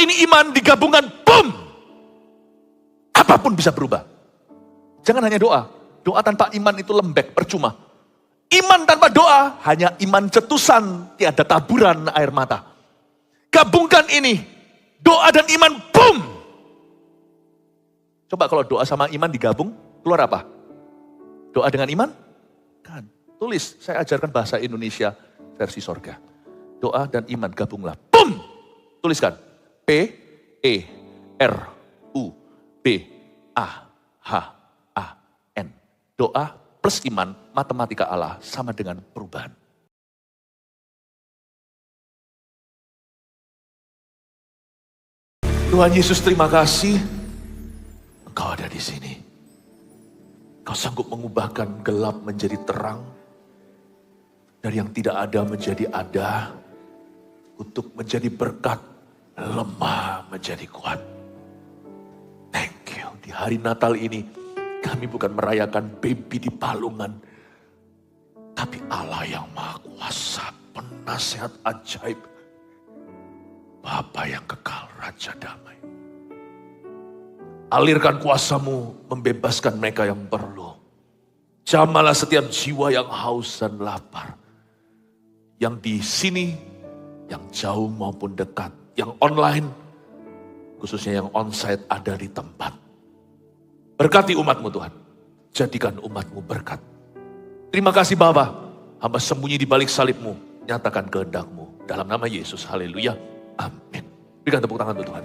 ini iman digabungkan, boom! Apapun bisa berubah. Jangan hanya doa. Doa tanpa iman itu lembek, percuma. Iman tanpa doa, hanya iman cetusan, tiada taburan air mata. Gabungkan ini, doa dan iman, boom! Coba kalau doa sama iman digabung, keluar apa? Doa dengan iman? Kan, tulis, saya ajarkan bahasa Indonesia versi sorga. Doa dan iman gabunglah, boom! Tuliskan, P-E-R-U-B-A-H-A-N. Doa plus iman, matematika Allah sama dengan perubahan. Tuhan Yesus, terima kasih. Engkau ada di sini. Kau sanggup mengubahkan gelap menjadi terang. Dari yang tidak ada menjadi ada. Kutuk menjadi berkat. Lemah menjadi kuat. Thank you. Di hari Natal ini, kami bukan merayakan baby di palungan. Tapi Allah yang Maha Kuasa, penasehat ajaib. Bapa yang kekal, Raja damai. Alirkan kuasa-Mu, membebaskan mereka yang perlu. Jamalah setiap jiwa yang haus dan lapar. Yang di sini, yang jauh maupun dekat. Yang online, khususnya yang onsite ada di tempat. Berkati umat-Mu Tuhan. Jadikan umat-Mu berkat. Terima kasih Bapa. Hamba sembunyi di balik salib-Mu. Nyatakan kehendak-Mu. Dalam nama Yesus. Haleluya. Amin. Berikan tepuk tangan untuk Tuhan.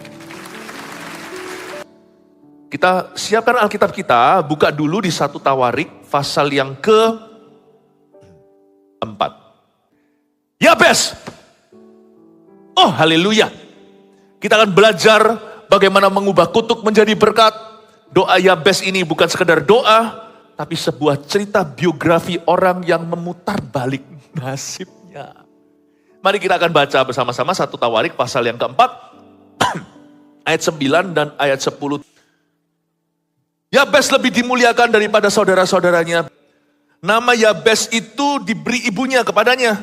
Kita siapkan Alkitab kita, buka dulu di 1 Tawarik, pasal yang ke-4. Yabes! Oh haleluya. Kita akan belajar bagaimana mengubah kutuk menjadi berkat. Doa Yabes ini bukan sekedar doa, tapi sebuah cerita biografi orang yang memutar balik nasibnya. Mari kita akan baca bersama-sama 1 Tawarik pasal yang ke-4. Ayat 9 dan ayat 10. Yabes lebih dimuliakan daripada saudara-saudaranya. Nama Yabes itu diberi ibunya kepadanya.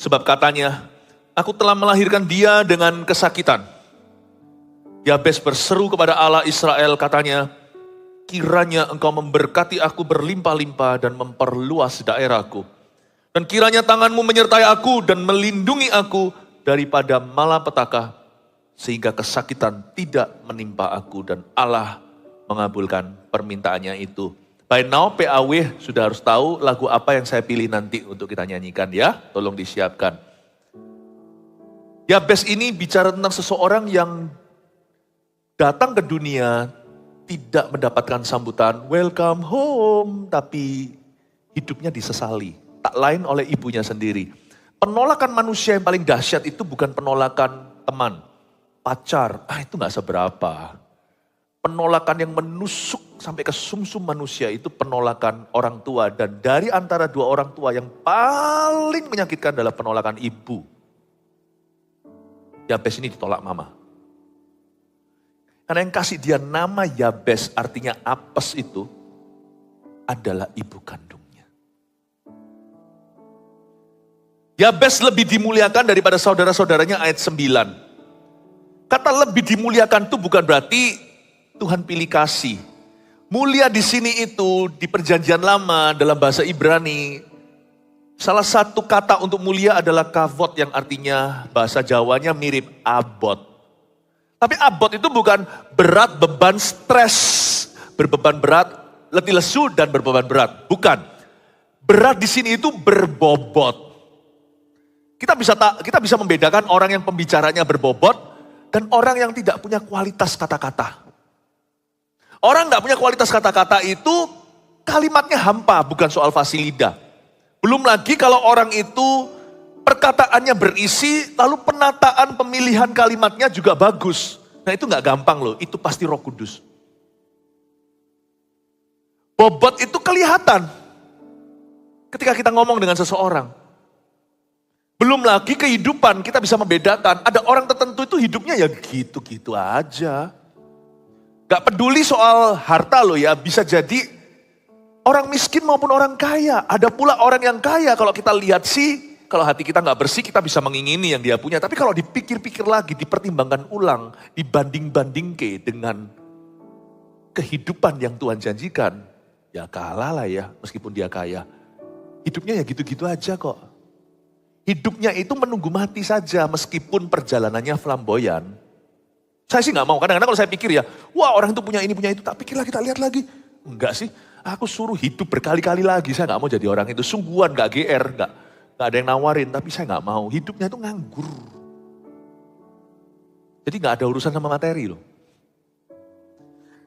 Sebab katanya, aku telah melahirkan dia dengan kesakitan. Yabes berseru kepada Allah Israel, katanya, kiranya engkau memberkati aku berlimpah-limpah dan memperluas daerahku. Dan kiranya tanganmu menyertai aku dan melindungi aku daripada malapetaka. Sehingga kesakitan tidak menimpa aku dan Allah mengabulkan permintaannya itu. By now PAW sudah harus tahu lagu apa yang saya pilih nanti untuk kita nyanyikan ya. Tolong disiapkan. Yabes ini bicara tentang seseorang yang datang ke dunia tidak mendapatkan sambutan welcome home. Tapi hidupnya disesali. Tak lain oleh ibunya sendiri. Penolakan manusia yang paling dahsyat itu bukan penolakan teman, pacar. Itu gak seberapa. Penolakan yang menusuk sampai ke sumsum manusia itu penolakan orang tua. Dan dari antara dua orang tua yang paling menyakitkan adalah penolakan ibu. Yabes ini ditolak mama. Karena yang kasih dia nama Yabes artinya apes itu adalah ibu kandungnya. Yabes lebih dimuliakan daripada saudara-saudaranya ayat 9. Kata lebih dimuliakan itu bukan berarti Tuhan pilih kasih. Mulia di sini itu di perjanjian lama dalam bahasa Ibrani. Salah satu kata untuk mulia adalah kavod yang artinya bahasa Jawanya mirip abot. Tapi abot itu bukan berat, beban, stres. Berbeban berat, letih lesu dan berbeban berat. Bukan. Berat di sini itu berbobot. Kita bisa membedakan orang yang pembicaranya berbobot dan orang yang tidak punya kualitas kata-kata. Orang gak punya kualitas kata-kata itu kalimatnya hampa, bukan soal fasih lidah. Belum lagi kalau orang itu perkataannya berisi, lalu penataan pemilihan kalimatnya juga bagus. Nah itu gak gampang loh, itu pasti Roh Kudus. Bobot itu kelihatan ketika kita ngomong dengan seseorang. Belum lagi kehidupan, kita bisa membedakan. Ada orang tertentu itu hidupnya ya gitu-gitu aja. Gak peduli soal harta loh ya, bisa jadi orang miskin maupun orang kaya. Ada pula orang yang kaya kalau kita lihat sih, Kalau hati kita nggak bersih, kita bisa mengingini yang dia punya. Tapi kalau dipikir-pikir lagi, dipertimbangkan ulang, dibanding-bandingke dengan kehidupan yang Tuhan janjikan, ya kalah lah ya meskipun dia kaya. Hidupnya ya gitu-gitu aja kok. Hidupnya itu menunggu mati saja meskipun perjalanannya flamboyan. Saya sih nggak mau, kadang-kadang kalau saya pikir ya, wah orang itu punya ini, punya itu, tak pikir lagi, tak lihat lagi. Enggak sih, aku suruh hidup berkali-kali lagi, saya nggak mau jadi orang itu. Sungguhan nggak GR, nggak ada yang nawarin, tapi saya nggak mau. Hidupnya itu nganggur. Jadi nggak ada urusan sama materi loh.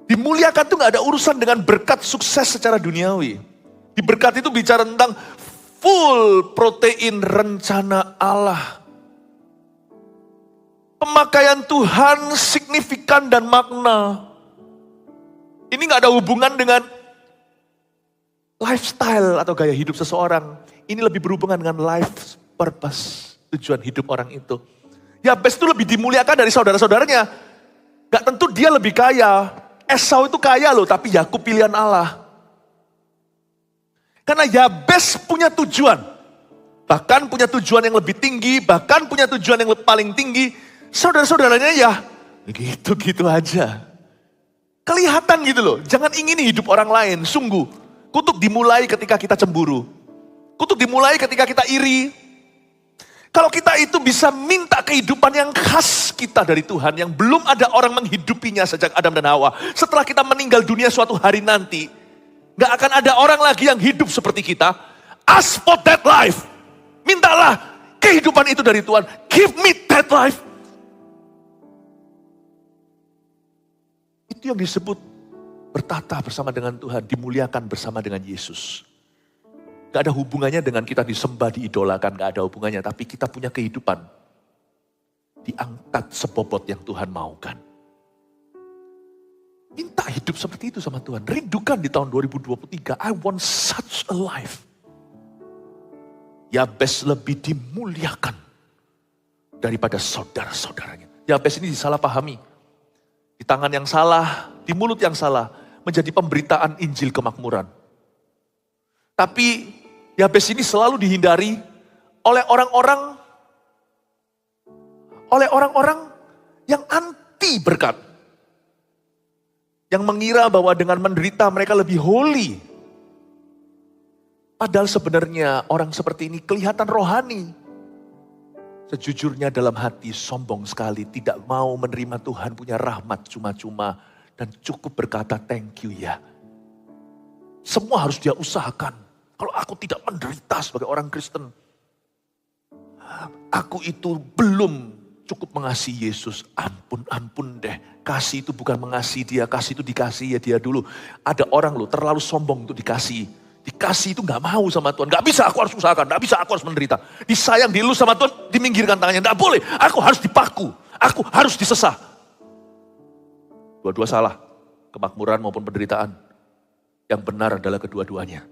Dimuliakan tuh nggak ada urusan dengan berkat sukses secara duniawi. Di berkat itu bicara tentang full protein rencana Allah. Pemakaian Tuhan signifikan dan makna. Ini nggak ada hubungan dengan lifestyle atau gaya hidup seseorang. Ini lebih berhubungan dengan life purpose, tujuan hidup orang itu. Yabes itu lebih dimuliakan dari saudara-saudaranya. Gak tentu dia lebih kaya. Esau itu kaya loh, tapi Yakub pilihan Allah. Karena Yabes punya tujuan. Bahkan punya tujuan yang lebih tinggi, bahkan punya tujuan yang paling tinggi. Saudara-saudaranya ya gitu-gitu aja. Kelihatan gitu loh, jangan ingini hidup orang lain, sungguh. Kutuk dimulai ketika kita cemburu. Kutuk dimulai ketika kita iri. Kalau kita itu bisa minta kehidupan yang khas kita dari Tuhan, yang belum ada orang menghidupinya sejak Adam dan Hawa. Setelah kita meninggal dunia suatu hari nanti, gak akan ada orang lagi yang hidup seperti kita. Ask for that life. Mintalah kehidupan itu dari Tuhan. Give me that life. Itu yang disebut bertata bersama dengan Tuhan, dimuliakan bersama dengan Yesus. Gak ada hubungannya dengan kita disembah, diidolakan, gak ada hubungannya. Tapi kita punya kehidupan. Diangkat sebobot yang Tuhan maukan. Minta hidup seperti itu sama Tuhan. Rindukan di tahun 2023, I want such a life. Yabes lebih dimuliakan daripada saudara-saudaranya. Yabes ini disalahpahami. Di tangan yang salah, di mulut yang salah, menjadi pemberitaan Injil kemakmuran. Tapi Yabes ini selalu dihindari oleh orang-orang yang anti berkat. Yang mengira bahwa dengan menderita mereka lebih holy. Padahal sebenarnya orang seperti ini kelihatan rohani. Sejujurnya dalam hati sombong sekali, tidak mau menerima Tuhan punya rahmat cuma-cuma. Dan cukup berkata thank you ya. Semua harus dia usahakan. Kalau aku tidak menderita sebagai orang Kristen, aku itu belum cukup mengasihi Yesus. Ampun deh. Kasih itu bukan mengasihi dia, kasih itu dikasih ya dia dulu. Ada orang loh terlalu sombong untuk dikasih. Dikasih itu gak mau sama Tuhan. Gak bisa, aku harus usahakan. Gak bisa, aku harus menderita. Disayang, dilus sama Tuhan, diminggirkan tangannya. Gak boleh, aku harus dipaku. Aku harus disesah. Dua-dua salah. Kemakmuran maupun penderitaan. Yang benar adalah kedua-duanya.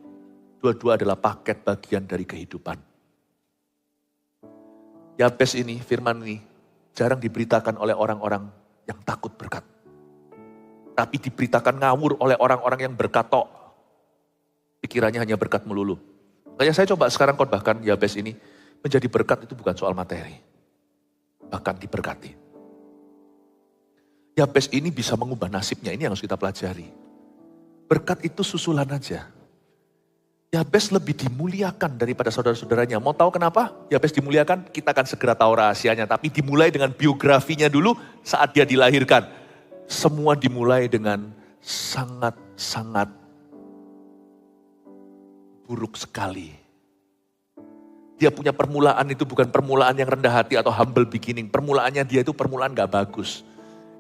Dua-dua adalah paket bagian dari kehidupan. Yabes ini, firman ini, jarang diberitakan oleh orang-orang yang takut berkat. Tapi diberitakan ngawur oleh orang-orang yang berkat tok. Pikirannya hanya berkat melulu. Makanya saya coba sekarang khotbahkan Yabes ini, menjadi berkat itu bukan soal materi. Bahkan diberkati. Yabes ini bisa mengubah nasibnya, ini yang harus kita pelajari. Berkat itu susulan aja. Yabes lebih dimuliakan daripada saudara-saudaranya. Mau tahu kenapa Yabes dimuliakan? Kita akan segera tahu rahasianya. Tapi dimulai dengan biografinya dulu saat dia dilahirkan. Semua dimulai dengan sangat-sangat buruk sekali. Dia punya permulaan itu bukan permulaan yang rendah hati atau humble beginning. Permulaannya dia itu permulaan gak bagus.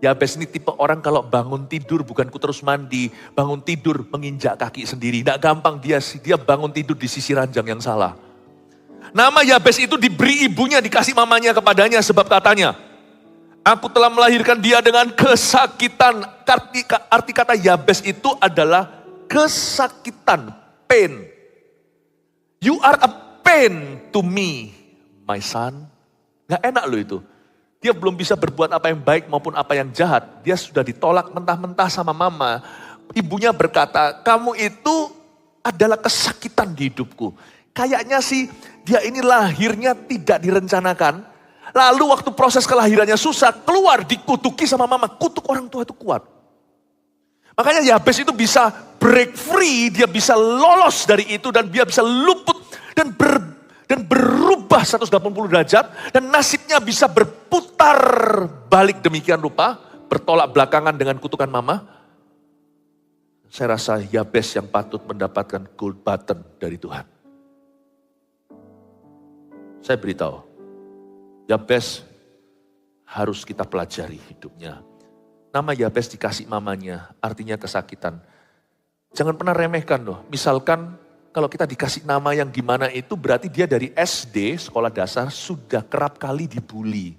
Yabes ini tipe orang kalau bangun tidur bukan ku terus mandi, bangun tidur menginjak kaki sendiri. Tidak gampang dia bangun tidur di sisi ranjang yang salah. Nama Yabes itu diberi ibunya, dikasih mamanya kepadanya sebab katanya, aku telah melahirkan dia dengan kesakitan. Arti kata Yabes itu adalah kesakitan, pain. You are a pain to me, my son. Gak enak loh itu. Dia belum bisa berbuat apa yang baik maupun apa yang jahat. Dia sudah ditolak mentah-mentah sama mama. Ibunya berkata, kamu itu adalah kesakitan di hidupku. Kayaknya sih dia ini lahirnya tidak direncanakan. Lalu waktu proses kelahirannya susah, keluar dikutuki sama mama. Kutuk orang tua itu kuat. Makanya Yabes itu bisa break free, dia bisa lolos dari itu dan dia bisa luput dan berubah 180 derajat. Dan nasibnya bisa berputar balik demikian rupa, bertolak belakangan dengan kutukan mama. Saya rasa Yabes yang patut mendapatkan gold button dari Tuhan. Saya beritahu, Yabes harus kita pelajari hidupnya. Nama Yabes dikasih mamanya, artinya kesakitan. Jangan pernah remehkan loh. Misalkan kalau kita dikasih nama yang gimana itu berarti dia dari SD, sekolah dasar, sudah kerap kali dibully.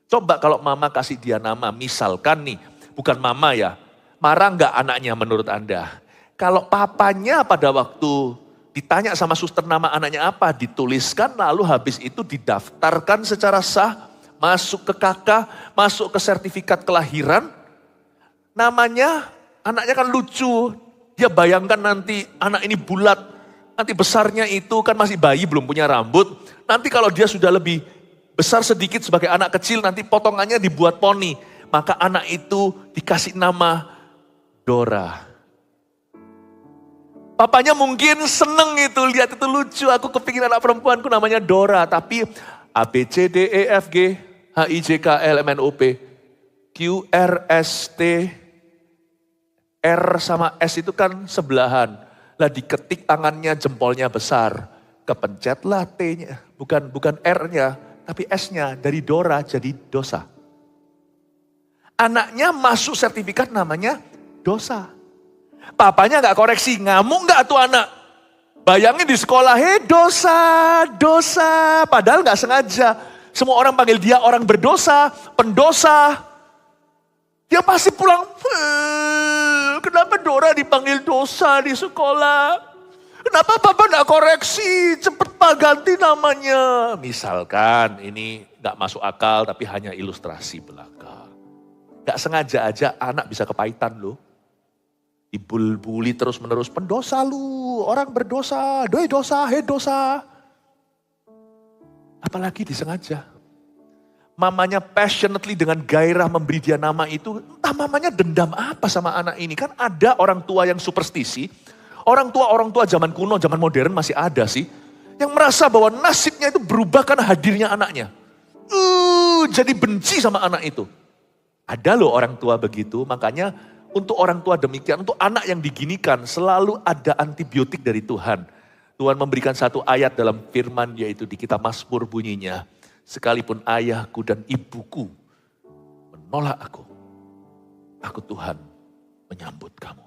Coba kalau mama kasih dia nama, misalkan nih, bukan mama ya, marah nggak anaknya menurut Anda? Kalau papanya pada waktu ditanya sama suster nama anaknya apa, dituliskan lalu habis itu didaftarkan secara sah, masuk ke KK, masuk ke sertifikat kelahiran, namanya anaknya kan lucu. Dia bayangkan nanti anak ini bulat, nanti besarnya itu kan masih bayi belum punya rambut. Nanti kalau dia sudah lebih besar sedikit sebagai anak kecil, nanti potongannya dibuat poni. Maka anak itu dikasih nama Dora. Papanya mungkin seneng itu, lihat itu lucu. Aku kepingin anak perempuanku namanya Dora. Tapi A, B, C, D, E, F, G, H, I, J, K, L, M, N, O, P, Q, R, S, T, R sama S itu kan sebelahan. Lah diketik tangannya jempolnya besar. Kepencetlah T-nya, bukan R-nya, tapi S-nya. Dari Dora jadi dosa. Anaknya masuk sertifikat namanya dosa. Papanya gak koreksi, ngamuk gak tuh anak? Bayangin di sekolah, dosa. Padahal gak sengaja. Semua orang panggil dia orang berdosa, pendosa. Dia pasti pulang, kenapa Dora dipanggil dosa di sekolah? Kenapa papa gak koreksi, cepet pak ganti namanya. Misalkan ini gak masuk akal tapi hanya ilustrasi belaka. Gak sengaja aja anak bisa kepahitan loh. Dibully terus menerus, pendosa lu, orang berdosa, dosa. Apalagi disengaja. Mamanya passionately dengan gairah memberi dia nama itu, entah mamanya dendam apa sama anak ini. Kan ada orang tua yang superstisi, orang tua zaman kuno, zaman modern masih ada sih. Yang merasa bahwa nasibnya itu berubah karena hadirnya anaknya. Jadi benci sama anak itu. Ada loh orang tua begitu, makanya untuk orang tua demikian, untuk anak yang diginikan selalu ada antibiotik dari Tuhan. Tuhan memberikan satu ayat dalam firman yaitu di kitab Mazmur bunyinya. Sekalipun ayahku dan ibuku menolak aku Tuhan menyambut kamu.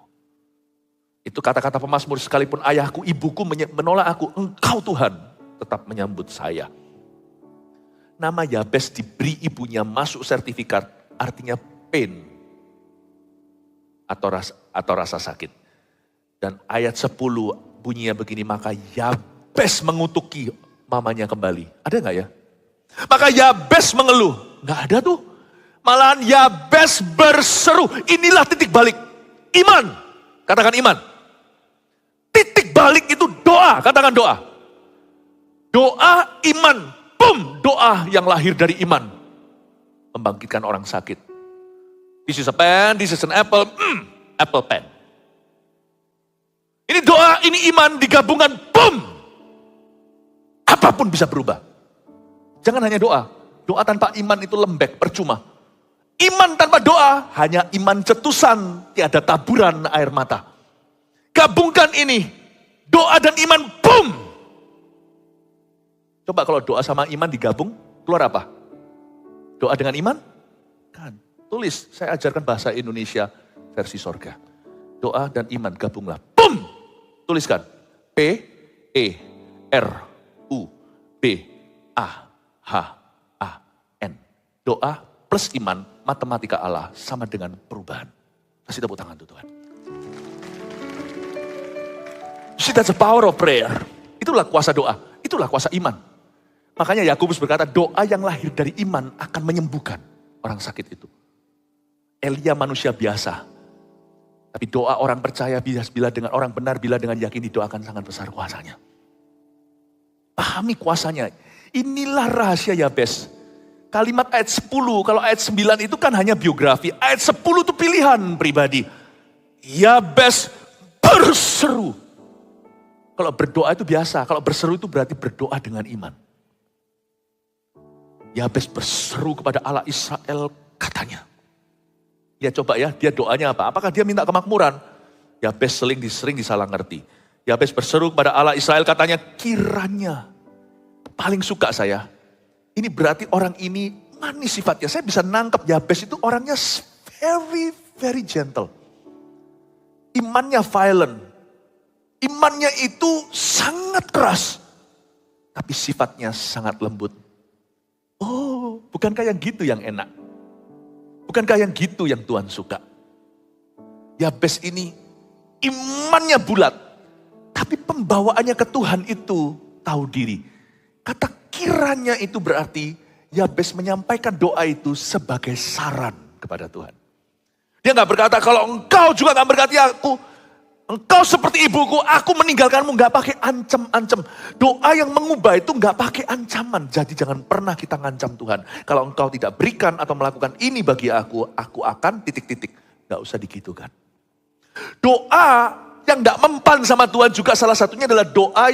Itu kata-kata pemazmur, sekalipun ayahku, ibuku menolak aku, engkau Tuhan tetap menyambut saya. Nama Yabes diberi ibunya masuk sertifikat, artinya pain. Atau rasa sakit. Dan ayat 10 bunyinya begini, maka Yabes mengutuki mamanya kembali. Ada gak ya? Maka Yabes mengeluh. Gak ada tuh. Malahan Yabes berseru. Inilah titik balik. Iman. Katakan iman. Titik balik itu doa. Katakan doa. Doa iman. Boom. Doa yang lahir dari iman. Membangkitkan orang sakit. This is a pen, this is an apple. Apple pen. Ini doa, ini iman digabungkan. Boom. Apapun bisa berubah. Jangan hanya doa. Doa tanpa iman itu lembek, percuma. Iman tanpa doa, hanya iman cetusan, tiada taburan air mata. Gabungkan ini, doa dan iman, boom. Coba kalau doa sama iman digabung, keluar apa? Doa dengan iman? Kan, tulis, saya ajarkan bahasa Indonesia versi sorga. Doa dan iman gabunglah, boom. Tuliskan, P-E-R-U-B-A-H-A-N. Doa plus iman, matematika Allah sama dengan perubahan. Kasih tepuk tangan tuh Tuhan. See, that's the power of prayer. Itulah kuasa doa, itulah kuasa iman. Makanya Yakobus berkata, doa yang lahir dari iman akan menyembuhkan orang sakit itu. Elia manusia biasa, tapi doa orang percaya bila dengan orang benar, bila dengan yakin didoakan sangat besar kuasanya. Pahami kuasanya. Inilah rahasia Yabes. Kalimat ayat 10, kalau ayat 9 itu kan hanya biografi. Ayat 10 itu pilihan pribadi. Yabes berseru. Kalau berdoa itu biasa, kalau berseru itu berarti berdoa dengan iman. Yabes berseru kepada Allah Israel katanya. Ya coba ya, dia doanya apa? Apakah dia minta kemakmuran? Yabes sering disalah ngerti. Yabes berseru kepada Allah Israel katanya, kiranya. Paling suka saya. Ini berarti orang ini manis sifatnya. Saya bisa nangkep Yabes itu orangnya very, very gentle. Imannya violent. Imannya itu sangat keras. Tapi sifatnya sangat lembut. Oh, bukankah yang gitu yang enak? Bukankah yang gitu yang Tuhan suka? Yabes ini imannya bulat. Tapi pembawaannya ke Tuhan itu tahu diri. Kata kiranya itu berarti Yabes menyampaikan doa itu sebagai saran kepada Tuhan. Dia gak berkata kalau engkau juga gak berkati aku. Engkau seperti ibuku, aku meninggalkanmu, gak pakai ancam-ancam. Doa yang mengubah itu gak pakai ancaman. Jadi jangan pernah kita ngancam Tuhan. Kalau engkau tidak berikan atau melakukan ini bagi aku akan titik-titik. Gak usah digitukan. Doa yang gak mempan sama Tuhan juga salah satunya adalah doa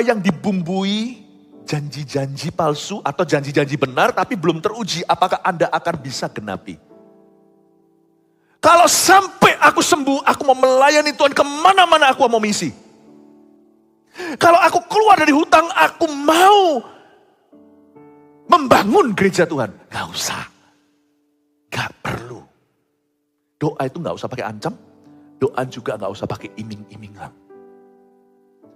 yang dibumbui janji-janji palsu atau janji-janji benar tapi belum teruji. Apakah Anda akan bisa genapi? Kalau sampai aku sembuh, aku mau melayani Tuhan kemana-mana aku mau misi. Kalau aku keluar dari hutang, aku mau membangun gereja Tuhan. Gak usah. Gak perlu. Doa itu gak usah pakai ancam. Doa juga gak usah pakai iming-imingan.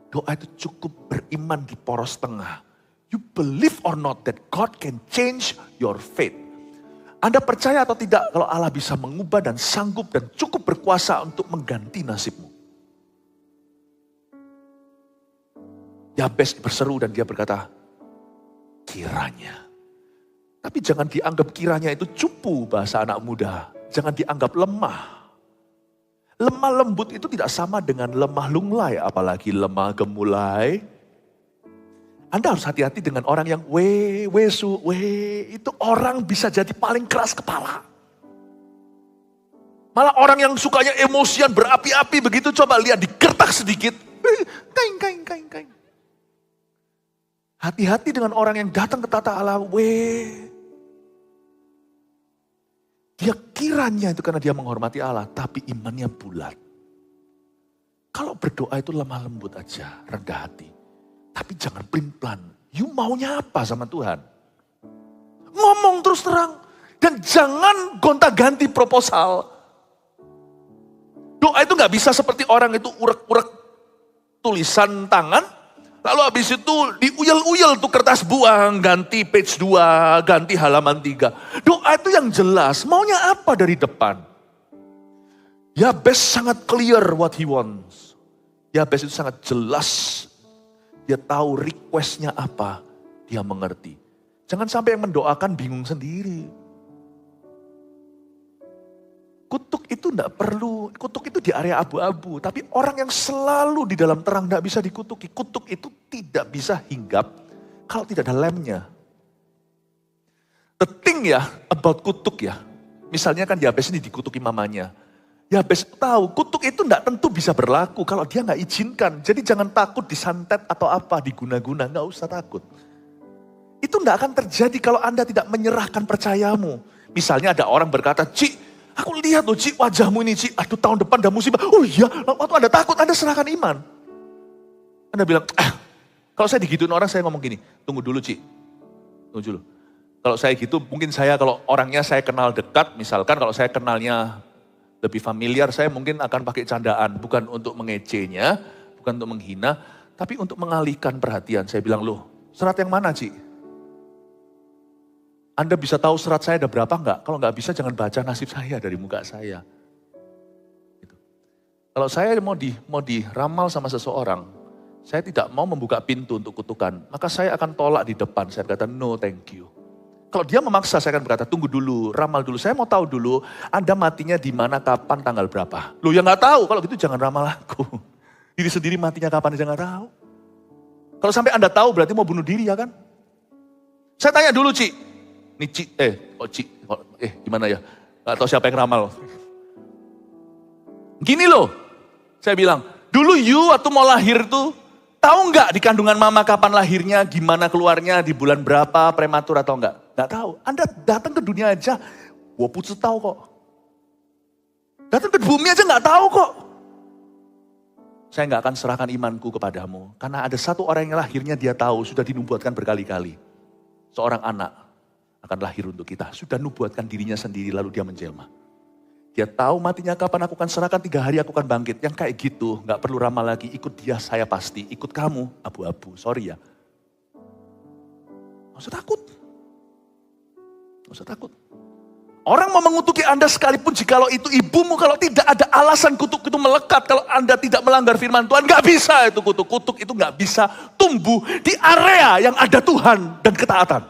Doa itu cukup beriman di poros tengah. You believe or not that God can change your faith. Anda percaya atau tidak kalau Allah bisa mengubah dan sanggup dan cukup berkuasa untuk mengganti nasibmu. Yabes berseru dan dia berkata, kiranya. Tapi jangan dianggap kiranya itu cupu bahasa anak muda. Jangan dianggap lemah. Lemah lembut itu tidak sama dengan lemah lunglai, apalagi lemah gemulai. Anda harus hati-hati dengan orang yang itu orang bisa jadi paling keras kepala. Malah orang yang sukanya emosian berapi-api begitu, coba lihat digertak sedikit. Kain. Hati-hati dengan orang yang datang ke tata Allah, dia kiranya itu karena dia menghormati Allah, tapi imannya bulat. Kalau berdoa itu lemah lembut aja, rendah hati. Tapi jangan pelin-pelan. You maunya apa sama Tuhan? Ngomong terus terang. Dan jangan gonta-ganti proposal. Doa itu gak bisa seperti orang itu urek-urek tulisan tangan. Lalu habis itu diuyel-uyel tuh kertas buang. Ganti page 2, ganti halaman 3. Doa itu yang jelas. Maunya apa dari depan? Yabes sangat clear what he wants. Yabes itu sangat jelas. Dia tahu requestnya apa, dia mengerti. Jangan sampai yang mendoakan bingung sendiri. Kutuk itu enggak perlu, kutuk itu di area abu-abu. Tapi orang yang selalu di dalam terang enggak bisa dikutuki. Kutuk itu tidak bisa hinggap kalau tidak ada lemnya. The thing ya, about kutuk ya. Misalnya kan Yabes ini dikutuki mamanya. Yabes tahu kutuk itu enggak tentu bisa berlaku kalau dia enggak izinkan. Jadi jangan takut disantet atau apa, diguna-guna, enggak usah takut. Itu enggak akan terjadi kalau Anda tidak menyerahkan percayamu. Misalnya ada orang berkata, Ci, aku lihat loh Ci, wajahmu ini Ci, aduh tahun depan ada musibah. Oh iya, waktu Anda takut, Anda serahkan iman. Anda bilang, kalau saya digituin orang saya ngomong gini, tunggu dulu Ci, tunggu dulu. Kalau saya gitu, mungkin saya kalau orangnya saya kenal dekat, misalkan kalau saya kenalnya lebih familiar, saya mungkin akan pakai candaan. Bukan untuk mengecehnya, bukan untuk menghina, tapi untuk mengalihkan perhatian. Saya bilang, loh serat yang mana Ci? Anda bisa tahu serat saya ada berapa enggak? Kalau enggak bisa jangan baca nasib saya dari muka saya. Gitu. Kalau saya mau diramal sama seseorang, saya tidak mau membuka pintu untuk kutukan. Maka saya akan tolak di depan, saya berkata no thank you. Kalau dia memaksa, saya akan berkata, tunggu dulu, ramal dulu. Saya mau tahu dulu, Anda matinya di mana, kapan, tanggal berapa. Loh ya nggak tahu, kalau gitu jangan ramal aku. Diri sendiri matinya kapan, dia nggak tahu. Kalau sampai Anda tahu berarti mau bunuh diri ya kan? Saya tanya dulu Ci. Ini Ci, gimana ya? Gak tahu siapa yang ramal. Gini loh, saya bilang, dulu you waktu mau lahir tuh, tahu nggak di kandungan mama kapan lahirnya, gimana keluarnya, di bulan berapa, prematur atau enggak? Nggak tahu. Anda datang ke dunia aja, waputsu tahu kok. Datang ke bumi aja nggak tahu kok. Saya nggak akan serahkan imanku kepadamu. Karena ada satu orang yang lahirnya dia tahu, sudah dinubuatkan berkali-kali. Seorang anak akan lahir untuk kita. Sudah nubuatkan dirinya sendiri lalu dia menjelma. Dia tahu matinya kapan, aku akan serahkan 3 hari aku akan bangkit. Yang kayak gitu, nggak perlu ramal lagi. Ikut dia saya pasti, ikut kamu abu-abu. Sorry ya. Nggak usah takut. Nggak usah takut. Orang mau mengutuki Anda sekalipun jikalau itu ibumu, kalau tidak ada alasan kutuk itu melekat, kalau Anda tidak melanggar firman Tuhan, nggak bisa itu kutuk. Kutuk itu nggak bisa tumbuh di area yang ada Tuhan dan ketaatan.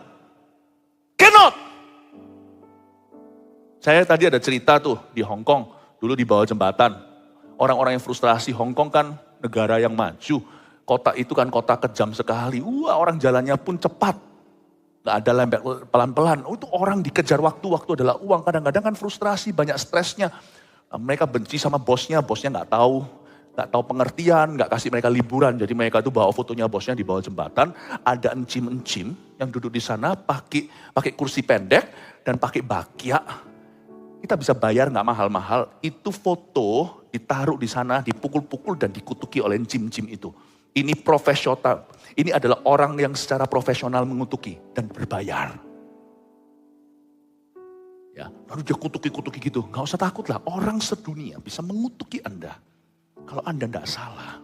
Cannot. Saya tadi ada cerita tuh di Hong Kong, dulu di bawah jembatan. Orang-orang yang frustrasi, Hong Kong kan negara yang maju. Kota itu kan kota kejam sekali. Orang jalannya pun cepat. Gak ada lembek pelan-pelan. Itu orang dikejar waktu adalah uang. Kadang-kadang kan frustrasi, banyak stresnya. Mereka benci sama bosnya gak tahu pengertian, gak kasih mereka liburan. Jadi mereka tuh bawa fotonya bosnya di bawah jembatan. Ada encim-encim yang duduk di sana pakai kursi pendek dan pakai bakyak. Kita bisa bayar gak mahal-mahal. Itu foto ditaruh di sana, dipukul-pukul dan dikutuki oleh encim-encim itu. Ini profesional. Ini adalah orang yang secara profesional mengutuki dan berbayar. Ya, lalu dia kutuki-kutuki gitu. Gak usah takut lah, orang sedunia bisa mengutuki Anda. Kalau Anda tidak salah,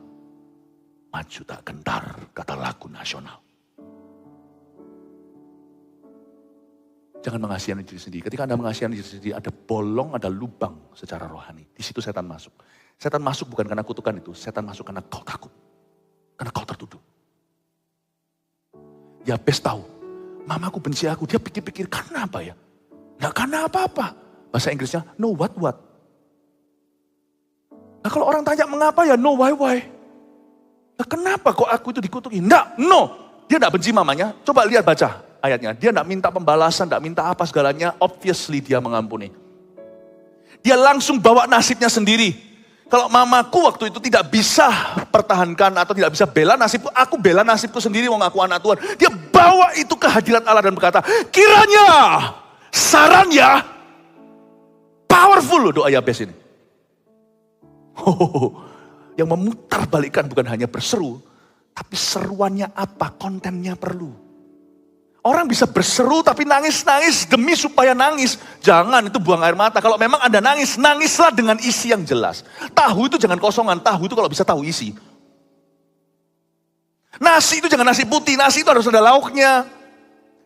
maju tak gentar, kata lagu nasional. Jangan mengasihani diri sendiri. Ketika Anda mengasihani diri sendiri, ada bolong, ada lubang secara rohani. Di situ setan masuk. Setan masuk bukan karena kutukan itu, setan masuk karena kau takut. Karena kau tertuduh. Yabes tahu, mamaku benci aku. Dia pikir-pikir, karena apa ya? Nggak karena apa-apa. Bahasa Inggrisnya, no what. Nah kalau orang tanya mengapa ya, no why. Nah kenapa kok aku itu dikutuki? Nggak, no. Dia nggak benci mamanya. Coba lihat baca ayatnya. Dia nggak minta pembalasan, nggak minta apa segalanya. Obviously dia mengampuni. Dia langsung bawa nasibnya sendiri. Kalau mamaku waktu itu tidak bisa pertahankan atau tidak bisa bela nasibku, aku bela nasibku sendiri, wong aku anak Tuhan. Dia bawa itu ke hadirat Allah dan berkata, kiranya saran ya, powerful loh doa Yabes ini. Yang memutarbalikkan bukan hanya berseru, tapi seruannya apa, kontennya perlu. Orang bisa berseru tapi nangis-nangis demi supaya nangis. Jangan, itu buang air mata. Kalau memang Anda nangis, nangislah dengan isi yang jelas. Tahu itu jangan kosongan, tahu itu kalau bisa tahu isi. Nasi itu jangan nasi putih, nasi itu harus ada lauknya.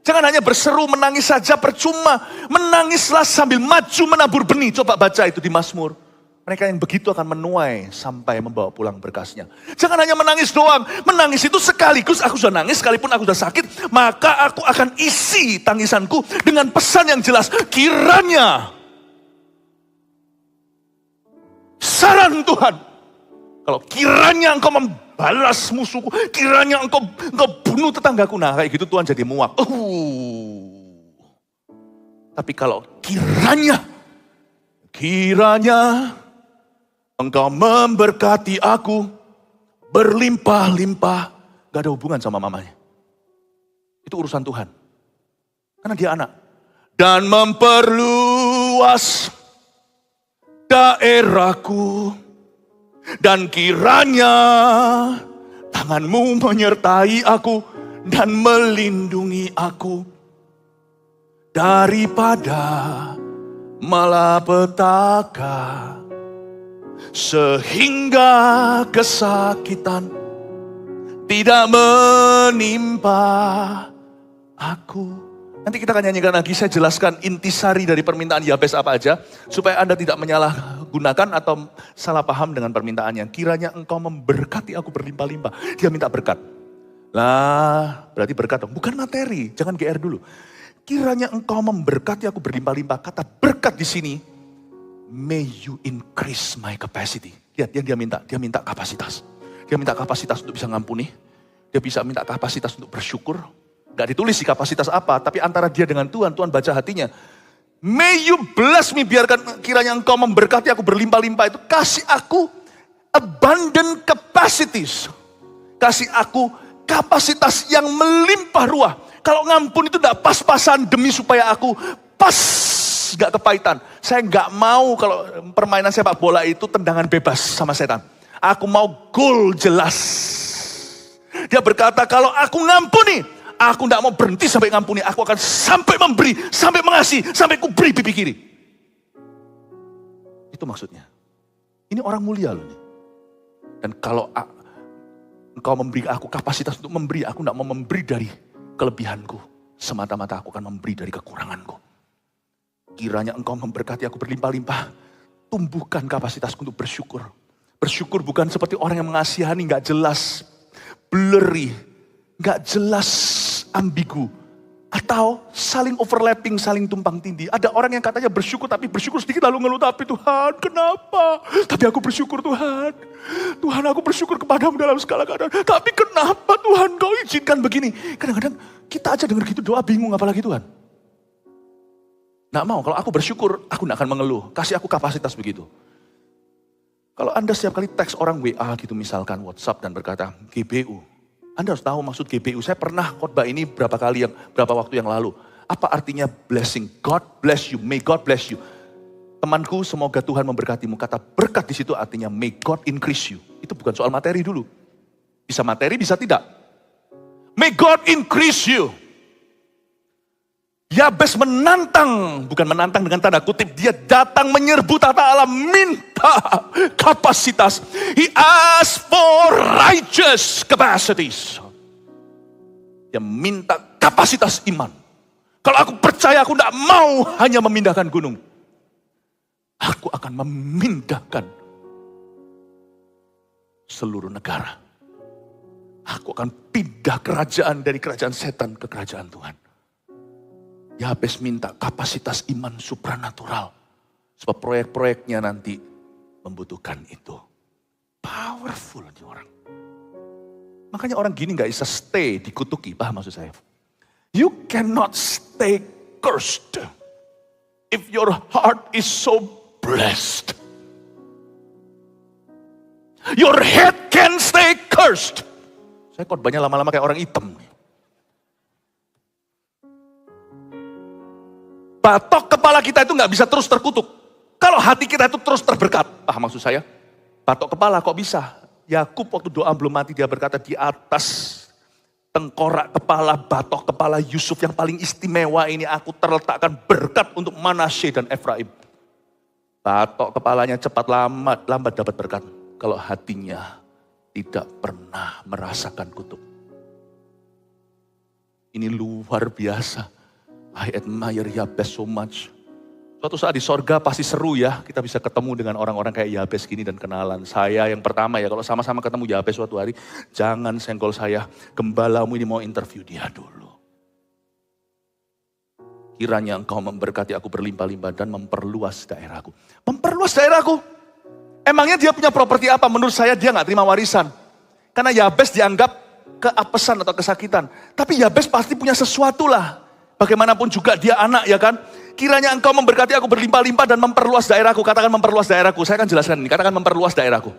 Jangan hanya berseru, menangis saja percuma. Menangislah sambil maju menabur benih. Coba baca itu di Mazmur. Mereka yang begitu akan menuai sampai membawa pulang berkasnya. Jangan hanya menangis doang. Menangis itu sekaligus aku sudah nangis, sekalipun aku sudah sakit. Maka aku akan isi tangisanku dengan pesan yang jelas. Kiranya saran Tuhan. Kalau kiranya engkau membalas musuhku. Kiranya engkau bunuh tetanggaku. Nah kayak gitu Tuhan jadi muak. Tapi kalau kiranya engkau memberkati aku berlimpah-limpah. Gak ada hubungan sama mamanya. Itu urusan Tuhan. Karena dia anak. Dan memperluas daerahku. Dan kiranya tanganmu menyertai aku dan melindungi aku daripada malapetaka. Sehingga kesakitan tidak menimpa aku. Nanti kita akan nyanyikan lagi, saya jelaskan intisari dari permintaan Yabes apa aja. Supaya Anda tidak menyalahgunakan atau salah paham dengan permintaannya. Kiranya engkau memberkati aku berlimpah-limpah. Dia minta berkat. Lah, berarti berkat dong. Bukan materi, jangan GR dulu. Kiranya engkau memberkati aku berlimpah-limpah. Kata berkat di sini. May you increase my capacity. Lihat yang dia minta kapasitas. Dia minta kapasitas untuk bisa ngampuni. Dia bisa minta kapasitas untuk bersyukur. Gak ditulis sih kapasitas apa, tapi antara dia dengan Tuhan, Tuhan baca hatinya. May you bless me, biarkan kiranya engkau memberkati aku berlimpah-limpah itu. Kasih aku abundant capacities. Kasih aku kapasitas yang melimpah ruah. Kalau ngampun itu gak pas-pasan demi supaya aku pas, gak kepahitan. Saya gak mau kalau permainan sepak bola itu tendangan bebas sama setan. Aku mau gol jelas. Dia berkata kalau aku ngampuni, aku tidak mau berhenti sampai ngampuni. Aku akan sampai memberi, sampai mengasihi, sampai ku beri pipi kiri. Itu maksudnya. Ini orang mulia loh. Dan kalau engkau memberi aku kapasitas untuk memberi, aku tidak mau memberi dari kelebihanku. Semata-mata aku akan memberi dari kekuranganku. Kiranya engkau memberkati aku berlimpah-limpah. Tumbuhkan kapasitasku untuk bersyukur. Bersyukur bukan seperti orang yang mengasihani, gak jelas, blurry, gak jelas, ambigu. Atau saling overlapping, saling tumpang tindih. Ada orang yang katanya bersyukur, tapi bersyukur sedikit lalu ngeluh. Tapi Tuhan, kenapa? Tapi aku bersyukur Tuhan. Tuhan, aku bersyukur kepadamu dalam segala keadaan. Tapi kenapa Tuhan kau izinkan begini? Kadang-kadang kita aja dengar gitu doa bingung, apalagi Tuhan. Nggak mau, kalau aku bersyukur, aku nggak akan mengeluh. Kasih aku kapasitas begitu. Kalau Anda setiap kali teks orang WA gitu misalkan WhatsApp dan berkata GBU. Anda harus tahu maksud GBU. Saya pernah khotbah ini berapa waktu yang lalu. Apa artinya blessing? God bless you, may God bless you. Temanku, semoga Tuhan memberkatimu. Kata berkat di situ artinya may God increase you. Itu bukan soal materi dulu. Bisa materi, bisa tidak. May God increase you. Yabes menantang, bukan menantang dengan tanda kutip, dia datang menyerbu tata Allah, minta kapasitas. He asked for righteous capacities. Dia minta kapasitas iman. Kalau aku percaya, aku tidak mau hanya memindahkan gunung. Aku akan memindahkan seluruh negara. Aku akan pindah kerajaan dari kerajaan setan ke kerajaan Tuhan. Yabes minta kapasitas iman supranatural. Sebab proyek-proyeknya nanti membutuhkan itu. Powerful nih orang. Makanya orang gini gak bisa stay dikutuki. Paham maksud saya? You cannot stay cursed. If your heart is so blessed. Your head can stay cursed. Saya khotbahnya lama-lama kayak orang hitam nih. Batok kepala kita itu gak bisa terus terkutuk. Kalau hati kita itu terus terberkat. Paham maksud saya? Batok kepala kok bisa? Yakub waktu doa belum mati dia berkata di atas tengkorak kepala, batok kepala Yusuf yang paling istimewa ini aku terletakkan berkat untuk Manasye dan Efraim. Batok kepalanya cepat lambat dapat berkat. Kalau hatinya tidak pernah merasakan kutuk. Ini luar biasa. I admire Yabes so much. Suatu saat di sorga pasti seru ya. Kita bisa ketemu dengan orang-orang kayak Yabes gini dan kenalan. Saya yang pertama ya, kalau sama-sama ketemu Yabes suatu hari, jangan senggol saya. Gembalamu ini mau interview dia dulu. Kiranya engkau memberkati aku berlimpah-limpah dan memperluas daerahku. Memperluas daerahku? Emangnya dia punya properti apa? Menurut saya dia gak terima warisan. Karena Yabes dianggap keapesan atau kesakitan. Tapi Yabes pasti punya sesuatu lah. Bagaimanapun juga dia anak ya kan. Kiranya engkau memberkati aku berlimpah-limpah dan memperluas daerahku. Katakan memperluas daerahku. Saya akan jelaskan ini. Katakan memperluas daerahku.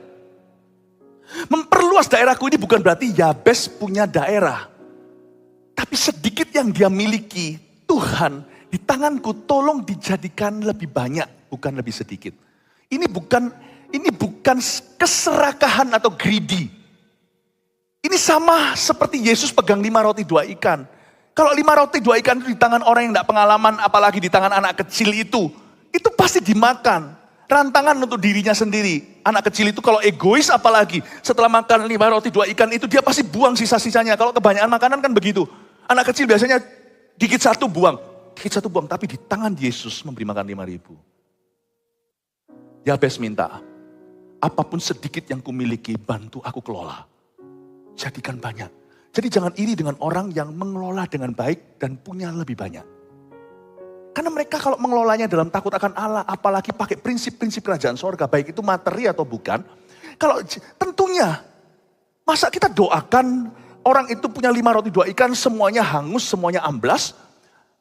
Memperluas daerahku ini bukan berarti Yabes punya daerah. Tapi sedikit yang dia miliki, Tuhan di tanganku tolong dijadikan lebih banyak. Bukan lebih sedikit. Ini bukan keserakahan atau greedy. Ini sama seperti Yesus pegang 5 roti 2 ikan. Kalau 5 roti 2 ikan itu di tangan orang yang tidak pengalaman, apalagi di tangan anak kecil itu pasti dimakan. Rantangan untuk dirinya sendiri. Anak kecil itu kalau egois apalagi, setelah makan 5 roti 2 ikan itu dia pasti buang sisa-sisanya. Kalau kebanyakan makanan kan begitu. Anak kecil biasanya gigit satu buang. Tapi di tangan Yesus memberi makan 5.000. Yabes minta, apapun sedikit yang kumiliki, bantu aku kelola. Jadikan banyak. Jadi jangan iri dengan orang yang mengelola dengan baik dan punya lebih banyak. Karena mereka kalau mengelolanya dalam takut akan Allah, apalagi pakai prinsip-prinsip kerajaan sorga, baik itu materi atau bukan. Kalau tentunya, masa kita doakan orang itu punya 5 roti 2 ikan, semuanya hangus, semuanya amblas.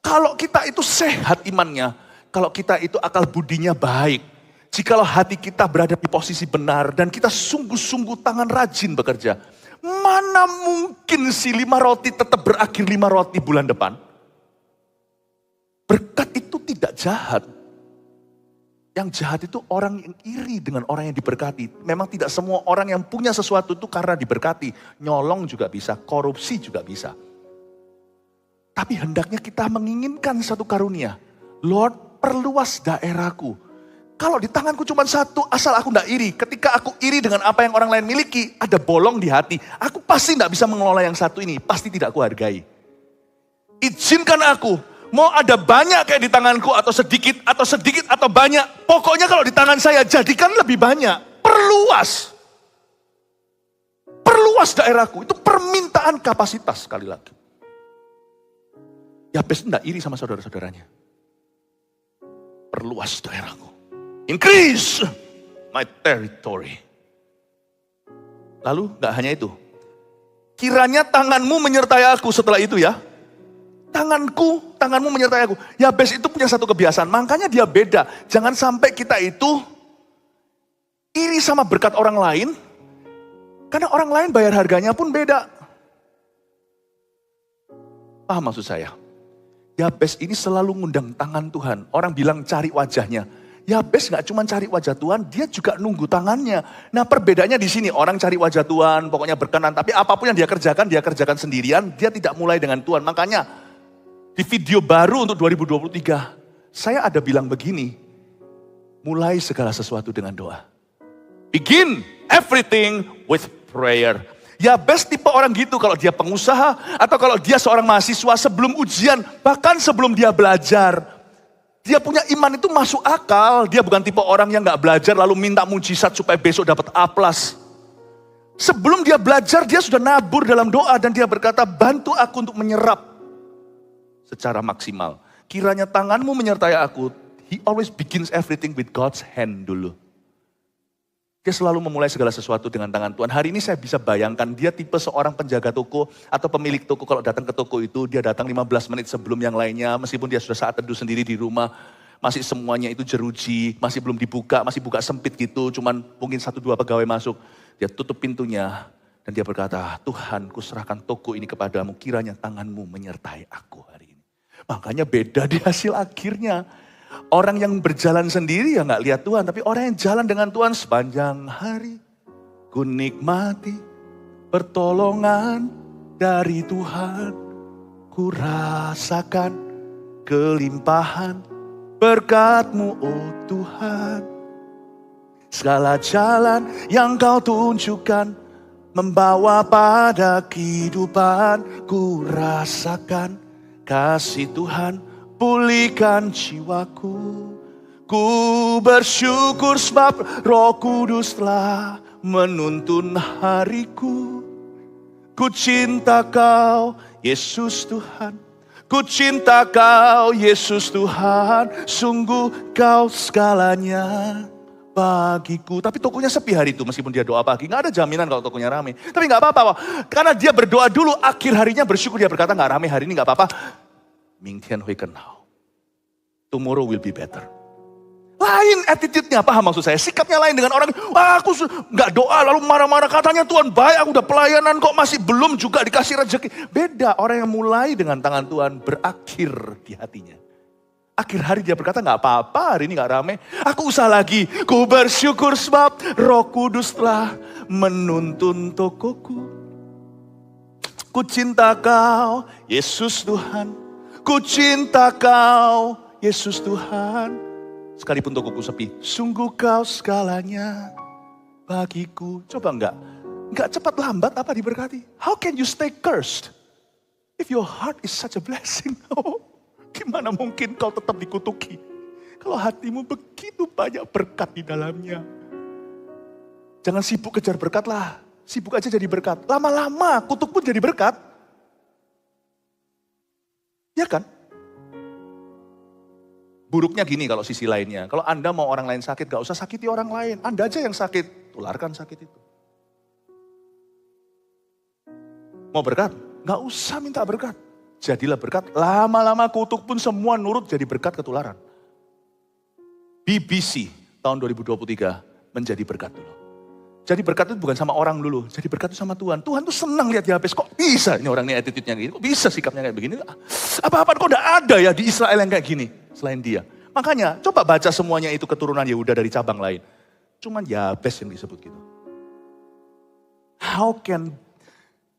Kalau kita itu sehat imannya, kalau kita itu akal budinya baik, jikalau hati kita berada di posisi benar dan kita sungguh-sungguh tangan rajin bekerja, mana mungkin si 5 roti tetap berakhir 5 roti bulan depan? Berkat itu tidak jahat. Yang jahat itu orang yang iri dengan orang yang diberkati. Memang tidak semua orang yang punya sesuatu itu karena diberkati. Nyolong juga bisa, korupsi juga bisa. Tapi hendaknya kita menginginkan satu karunia. Lord, perluas daerahku. Kalau di tanganku cuma satu, asal aku tidak iri. Ketika aku iri dengan apa yang orang lain miliki, ada bolong di hati. Aku pasti tidak bisa mengelola yang satu ini. Pasti tidak aku hargai. Izinkan aku. Mau ada banyak kayak di tanganku atau sedikit atau banyak. Pokoknya kalau di tangan saya jadikan lebih banyak. Perluas. Perluas daerahku. Itu permintaan kapasitas sekali lagi. Yabes tidak iri sama saudara-saudaranya. Perluas daerahku. Increase my territory. Lalu gak hanya itu. Kiranya tanganmu menyertai aku setelah itu ya. Tanganmu menyertai aku. Yabes itu punya satu kebiasaan, makanya dia beda. Jangan sampai kita itu iri sama berkat orang lain, karena orang lain bayar harganya pun beda. Paham maksud saya? Yabes ini selalu ngundang tangan Tuhan. Orang bilang cari wajahnya. Yabes gak cuma cari wajah Tuhan, dia juga nunggu tangannya. Nah perbedaannya di sini, orang cari wajah Tuhan, pokoknya berkenan. Tapi apapun yang dia kerjakan sendirian, dia tidak mulai dengan Tuhan. Makanya di video baru untuk 2023, saya ada bilang begini, mulai segala sesuatu dengan doa. Begin everything with prayer. Yabes tipe orang gitu, kalau dia pengusaha atau kalau dia seorang mahasiswa sebelum ujian, bahkan sebelum dia belajar. Dia punya iman itu masuk akal, dia bukan tipe orang yang gak belajar lalu minta mujizat supaya besok dapat A+. Sebelum dia belajar, dia sudah nabur dalam doa dan dia berkata, bantu aku untuk menyerap secara maksimal. Kiranya tanganmu menyertai aku. He always begins everything with God's hand dulu. Dia selalu memulai segala sesuatu dengan tangan Tuhan. Hari ini saya bisa bayangkan dia tipe seorang penjaga toko atau pemilik toko. Kalau datang ke toko itu dia datang 15 menit sebelum yang lainnya. Meskipun dia sudah saat teduh sendiri di rumah. Masih semuanya itu jeruji. Masih belum dibuka. Masih buka sempit gitu. Cuman mungkin 1-2 pegawai masuk. Dia tutup pintunya. Dan dia berkata, Tuhan ku serahkan toko ini kepadamu. Kiranya tanganmu menyertai aku hari ini. Makanya beda di hasil akhirnya. Orang yang berjalan sendiri ya gak lihat Tuhan. Tapi orang yang jalan dengan Tuhan sepanjang hari. Ku nikmati pertolongan dari Tuhan. Ku rasakan kelimpahan berkat-Mu oh Tuhan. Segala jalan yang Kau tunjukkan membawa pada kehidupan. Ku rasakan kasih Tuhan pulihkan jiwaku. Ku bersyukur sebab Roh Kudus telah menuntun hariku. Ku cinta Kau Yesus Tuhan. Ku cinta Kau Yesus Tuhan. Sungguh Kau segalanya bagiku. Tapi tokonya sepi hari itu meskipun dia doa pagi. Gak ada jaminan kalau tokonya rame. Tapi gak apa-apa. Karena dia berdoa dulu akhir harinya bersyukur. Dia berkata gak rame hari ini gak apa-apa. 明天会更好. Tomorrow will be better. Lain attitude-nya, paham maksud saya? Sikapnya lain dengan orang, wah aku gak doa lalu marah-marah katanya Tuhan baik, aku udah pelayanan kok masih belum juga dikasih rezeki. Beda, orang yang mulai dengan tangan Tuhan berakhir di hatinya. Akhir hari dia berkata gak apa-apa hari ini gak rame. Aku usaha lagi, ku bersyukur sebab Roh Kudus telah menuntun tokoku. Ku cinta Kau Yesus Tuhan. Ku cinta Kau, Yesus Tuhan. Sekalipun tokoku sepi, sungguh Kau segalanya bagiku. Coba enggak cepat lambat apa diberkati? How can you stay cursed? If your heart is such a blessing. Oh, gimana mungkin kau tetap dikutuki? Kalau hatimu begitu banyak berkat di dalamnya. Jangan sibuk kejar berkat lah. Sibuk aja jadi berkat. Lama-lama kutuk pun jadi berkat. Ya kan? Buruknya gini kalau sisi lainnya. Kalau Anda mau orang lain sakit, gak usah sakiti orang lain. Anda aja yang sakit, tularkan sakit itu. Mau berkat? Nggak usah minta berkat. Jadilah berkat. Lama-lama kutuk pun semua nurut jadi berkat ketularan. BBC tahun 2023 menjadi berkat dulu. Jadi berkat itu bukan sama orang dulu. Jadi berkat itu sama Tuhan. Tuhan tuh senang lihat Yabes. Kok bisa ini orang ini attitude-nya gini? Kok bisa sikapnya kayak begini? Apa-apa kok udah ada ya di Israel yang kayak gini. Selain dia. Makanya coba baca semuanya itu keturunan Yehuda dari cabang lain. Cuman Yabes yang disebut gitu.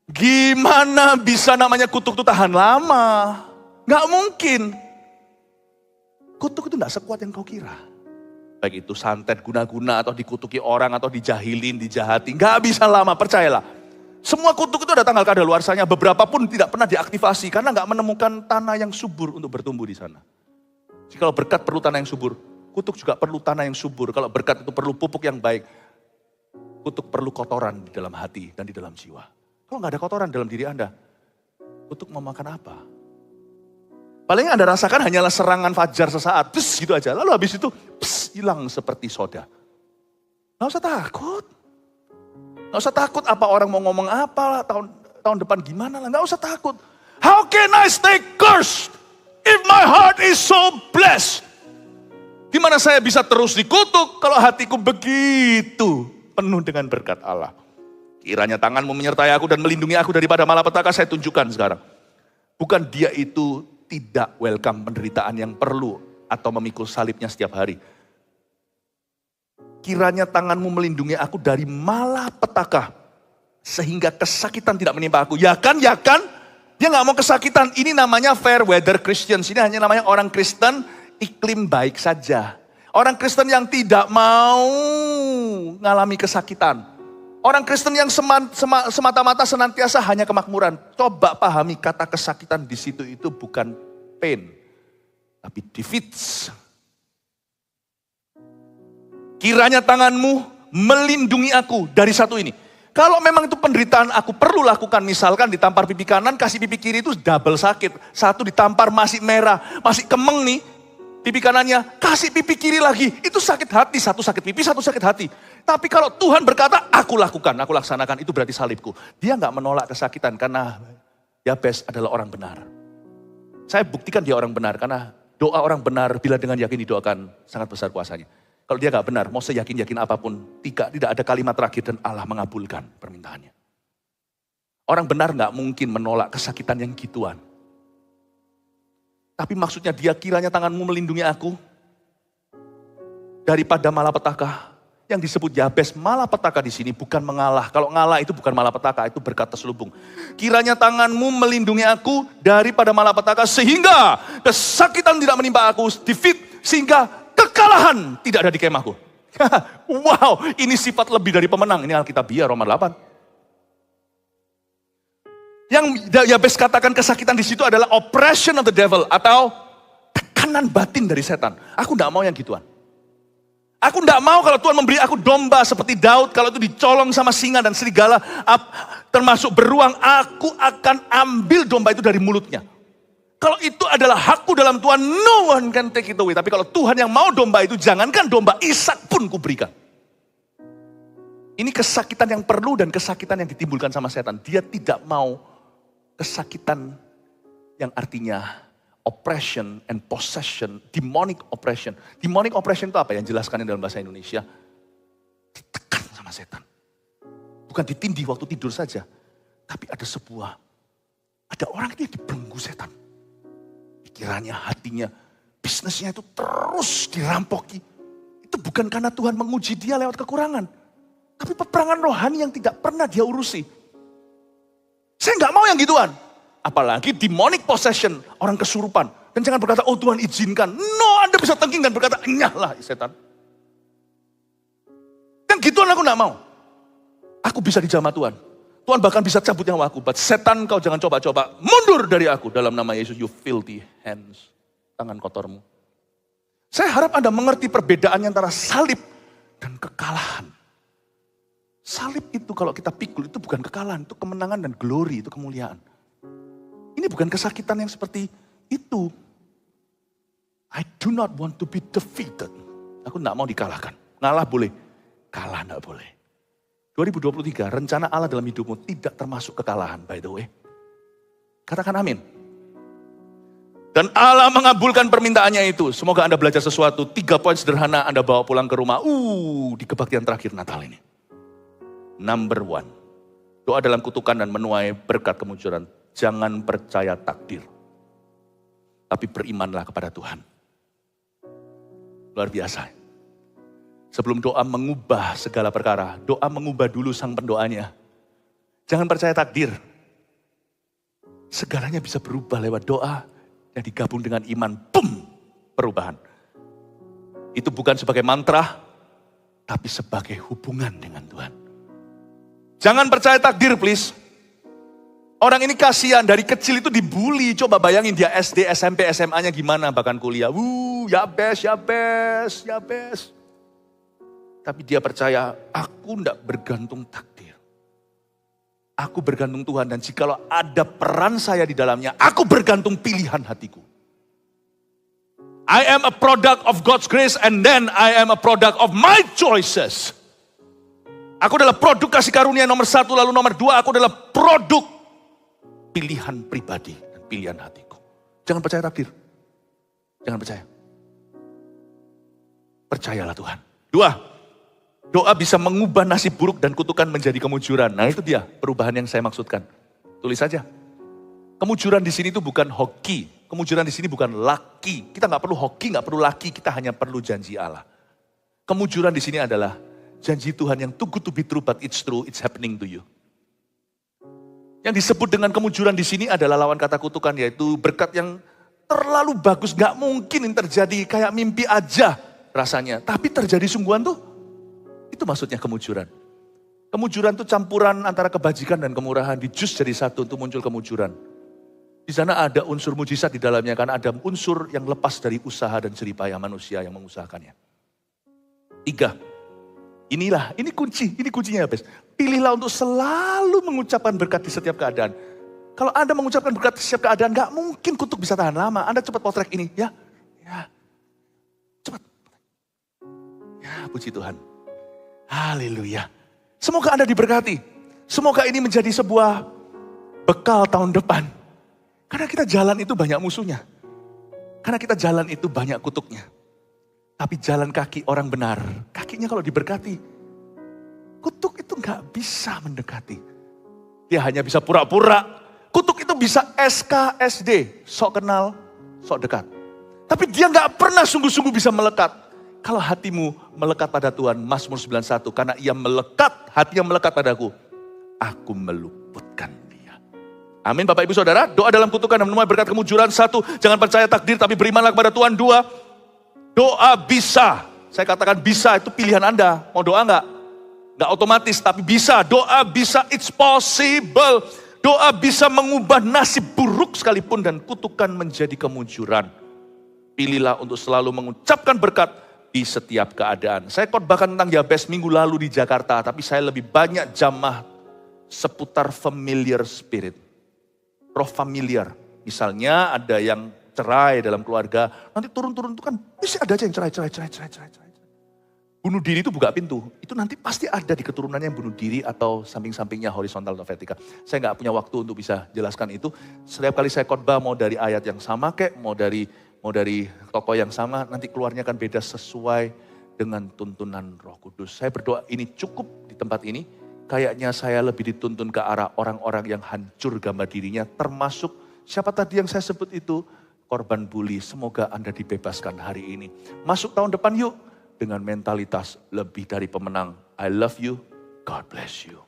Gimana bisa namanya kutuk itu tahan lama? Gak mungkin. Kutuk itu gak sekuat yang kau kira. Baik itu santet guna-guna atau dikutuki orang atau dijahilin, dijahati. Gak bisa lama, percayalah. Semua kutuk itu ada tanggal kadaluarsanya. Beberapa pun tidak pernah diaktifasi karena gak menemukan tanah yang subur untuk bertumbuh di sana. Jadi kalau berkat perlu tanah yang subur, kutuk juga perlu tanah yang subur. Kalau berkat itu perlu pupuk yang baik, kutuk perlu kotoran di dalam hati dan di dalam jiwa. Kalau gak ada kotoran dalam diri Anda, kutuk mau makan apa? Paling Anda rasakan hanyalah serangan fajar sesaat, bus gitu aja. Lalu habis itu, hilang seperti soda. Gak usah takut. Gak usah takut apa orang mau ngomong apa, tahun depan gimana lah. Gak usah takut. How can I stay cursed if my heart is so blessed? Gimana saya bisa terus dikutuk kalau hatiku begitu penuh dengan berkat Allah. Kiranya tanganmu menyertai aku dan melindungi aku daripada malapetaka. Saya tunjukkan sekarang. Bukan dia itu tidak welcome penderitaan yang perlu atau memikul salibnya setiap hari. Kiranya tanganmu melindungi aku dari malapetaka sehingga kesakitan tidak menimpa aku. Ya kan? Dia gak mau kesakitan. Ini namanya fair weather Christians. Ini hanya namanya orang Kristen iklim baik saja. Orang Kristen yang tidak mau mengalami kesakitan. Orang Kristen yang semata-mata senantiasa hanya kemakmuran. Coba pahami kata kesakitan di situ itu bukan pain, tapi defeats. Kiranya tanganmu melindungi aku dari satu ini. Kalau memang itu penderitaan aku perlu lakukan, misalkan ditampar pipi kanan, kasih pipi kiri itu double sakit. Satu ditampar masih merah, masih kemeng nih. Pipi kanannya, kasih pipi kiri lagi. Itu sakit hati, satu sakit pipi, satu sakit hati. Tapi kalau Tuhan berkata, aku lakukan, aku laksanakan, itu berarti salibku. Dia gak menolak kesakitan karena Yabes adalah orang benar. Saya buktikan dia orang benar karena doa orang benar bila dengan yakin didoakan sangat besar kuasanya. Kalau dia gak benar, mau seyakin-yakin apapun, tidak ada kalimat terakhir dan Allah mengabulkan permintaannya. Orang benar gak mungkin menolak kesakitan yang gituan. Tapi maksudnya dia kiranya tanganmu melindungi aku daripada malapetaka. Yang disebut Yabes malapetaka di sini bukan mengalah. Kalau ngalah itu bukan malapetaka, itu berkat terselubung. Kiranya tanganmu melindungi aku daripada malapetaka sehingga kesakitan tidak menimpa aku, defeat, sehingga kekalahan tidak ada di kemahku. Wow, ini sifat lebih dari pemenang. Ini Alkitabiah Roma 8. Yang Yabes katakan kesakitan di situ adalah oppression of the devil atau tekanan batin dari setan. Aku tidak mau yang gituan. Aku tidak mau kalau Tuhan memberi aku domba seperti Daud, kalau itu dicolong sama singa dan serigala, termasuk beruang, aku akan ambil domba itu dari mulutnya. Kalau itu adalah hakku dalam Tuhan, no one can take it away. Tapi kalau Tuhan yang mau domba itu, jangankan domba, Ishak pun kuberikan. Ini kesakitan yang perlu dan kesakitan yang ditimbulkan sama setan. Dia tidak mau kesakitan yang artinya oppression and possession, demonic oppression. Demonic oppression itu apa yang jelaskan dalam bahasa Indonesia? Ditekan sama setan. Bukan ditindih waktu tidur saja. Tapi ada orang yang dibelenggu setan. Pikirannya, hatinya, bisnisnya itu terus dirampoki. Itu bukan karena Tuhan menguji dia lewat kekurangan. Tapi peperangan rohani yang tidak pernah dia urusi. Saya nggak mau yang gituan. Apalagi demonic possession, orang kesurupan. Dan jangan berkata, oh Tuhan izinkan. No, Anda bisa tengking dan berkata, nyahlah setan. Yang gituan aku nggak mau. Aku bisa dijamah Tuhan. Tuhan bahkan bisa cabut nyawaku. But setan kau jangan coba-coba. Mundur dari aku dalam nama Yesus, you filthy hands. Tangan kotormu. Saya harap Anda mengerti perbedaannya antara salib dan kekalahan. Salib itu kalau kita pikul itu bukan kekalahan, itu kemenangan dan glory, itu kemuliaan. Ini bukan kesakitan yang seperti itu. I do not want to be defeated. Aku tidak mau dikalahkan. Ngalah boleh, kalah tidak boleh. 2023, rencana Allah dalam hidupmu tidak termasuk kekalahan, by the way. Katakan amin. Dan Allah mengabulkan permintaannya itu. Semoga Anda belajar sesuatu. 3 poin sederhana Anda bawa pulang ke rumah. Di kebaktian terakhir Natal ini. Number 1. Doa dalam kutukan dan menuai berkat kemunculan. Jangan percaya takdir. Tapi berimanlah kepada Tuhan. Luar biasa. Sebelum doa mengubah segala perkara. Doa mengubah dulu sang pendoanya. Jangan percaya takdir. Segalanya bisa berubah lewat doa. Yang digabung dengan iman, boom, perubahan. Itu bukan sebagai mantra, tapi sebagai hubungan dengan Tuhan. Jangan percaya takdir, please. Orang ini kasihan, dari kecil itu dibully. Coba bayangin dia SD, SMP, SMA-nya gimana, bahkan kuliah. Ya best. Tapi dia percaya, aku enggak bergantung takdir. Aku bergantung Tuhan dan jikalau ada peran saya di dalamnya, aku bergantung pilihan hatiku. I am a product of God's grace and then I am a product of my choices. Aku adalah produk kasih karunia nomor 1, lalu nomor 2 aku adalah produk pilihan pribadi dan pilihan hatiku. Jangan percaya takdir. Jangan percaya. Percayalah Tuhan. 2. Doa bisa mengubah nasib buruk dan kutukan menjadi kemujuran. Nah itu dia perubahan yang saya maksudkan. Tulis saja. Kemujuran di sini itu bukan hoki. Kemujuran di sini bukan laki. Kita nggak perlu hoki, nggak perlu laki. Kita hanya perlu janji Allah. Kemujuran di sini adalah janji Tuhan yang too good to be true, but it's true, it's happening to you. Yang disebut dengan kemujuran di sini adalah lawan kata kutukan, yaitu berkat yang terlalu bagus, nggak mungkin yang terjadi, kayak mimpi aja rasanya. Tapi terjadi sungguhan tuh. Itu maksudnya kemujuran. Kemujuran itu campuran antara kebajikan dan kemurahan. Di jus jadi satu untuk muncul kemujuran. Di sana ada unsur mujizat di dalamnya. Karena ada unsur yang lepas dari usaha dan jeripayah manusia yang mengusahakannya. 3. Ini kuncinya ya, Bes. Pilihlah untuk selalu mengucapkan berkat di setiap keadaan. Kalau Anda mengucapkan berkat di setiap keadaan, gak mungkin kutuk bisa tahan lama. Anda cepat potret ini, ya. Cepat. Ya, puji Tuhan. Haleluya. Semoga Anda diberkati. Semoga ini menjadi sebuah bekal tahun depan. Karena kita jalan itu banyak musuhnya. Karena kita jalan itu banyak kutuknya. Tapi jalan kaki orang benar, kakinya kalau diberkati, kutuk itu gak bisa mendekati. Dia hanya bisa pura-pura. Kutuk itu bisa SKSD, sok kenal, sok dekat. Tapi dia gak pernah sungguh-sungguh bisa melekat. Kalau hatimu melekat pada Tuhan, Mazmur 91, karena ia melekat, hati yang melekat padaku, aku meluputkan dia. Amin Bapak Ibu Saudara, doa dalam kutukan dan menuai berkat kemujuran. 1, jangan percaya takdir tapi berimanlah kepada Tuhan. 2, doa bisa, saya katakan bisa, itu pilihan Anda, mau doa enggak? Enggak otomatis, tapi bisa, doa bisa, it's possible. Doa bisa mengubah nasib buruk sekalipun dan kutukan menjadi kemujuran. Pilihlah untuk selalu mengucapkan berkat di setiap keadaan. Saya khotbahkan tentang Yabes minggu lalu di Jakarta, tapi saya lebih banyak jamah seputar familiar spirit. Roh familiar. Misalnya ada yang cerai dalam keluarga, nanti turun-turun itu kan, bisa ada aja yang cerai. Bunuh diri itu buka pintu, itu nanti pasti ada di keturunannya yang bunuh diri atau samping-sampingnya horizontal atau vertikal. Saya nggak punya waktu untuk bisa jelaskan itu. Setiap kali saya khotbah mau dari ayat yang sama kek, mau dari tokoh yang sama, nanti keluarnya akan beda sesuai dengan tuntunan Roh Kudus. Saya berdoa ini cukup di tempat ini. Kayaknya saya lebih dituntun ke arah orang-orang yang hancur gambar dirinya, termasuk siapa tadi yang saya sebut itu, korban bully. Semoga Anda dibebaskan hari ini. Masuk tahun depan yuk, dengan mentalitas lebih dari pemenang. I love you, God bless you.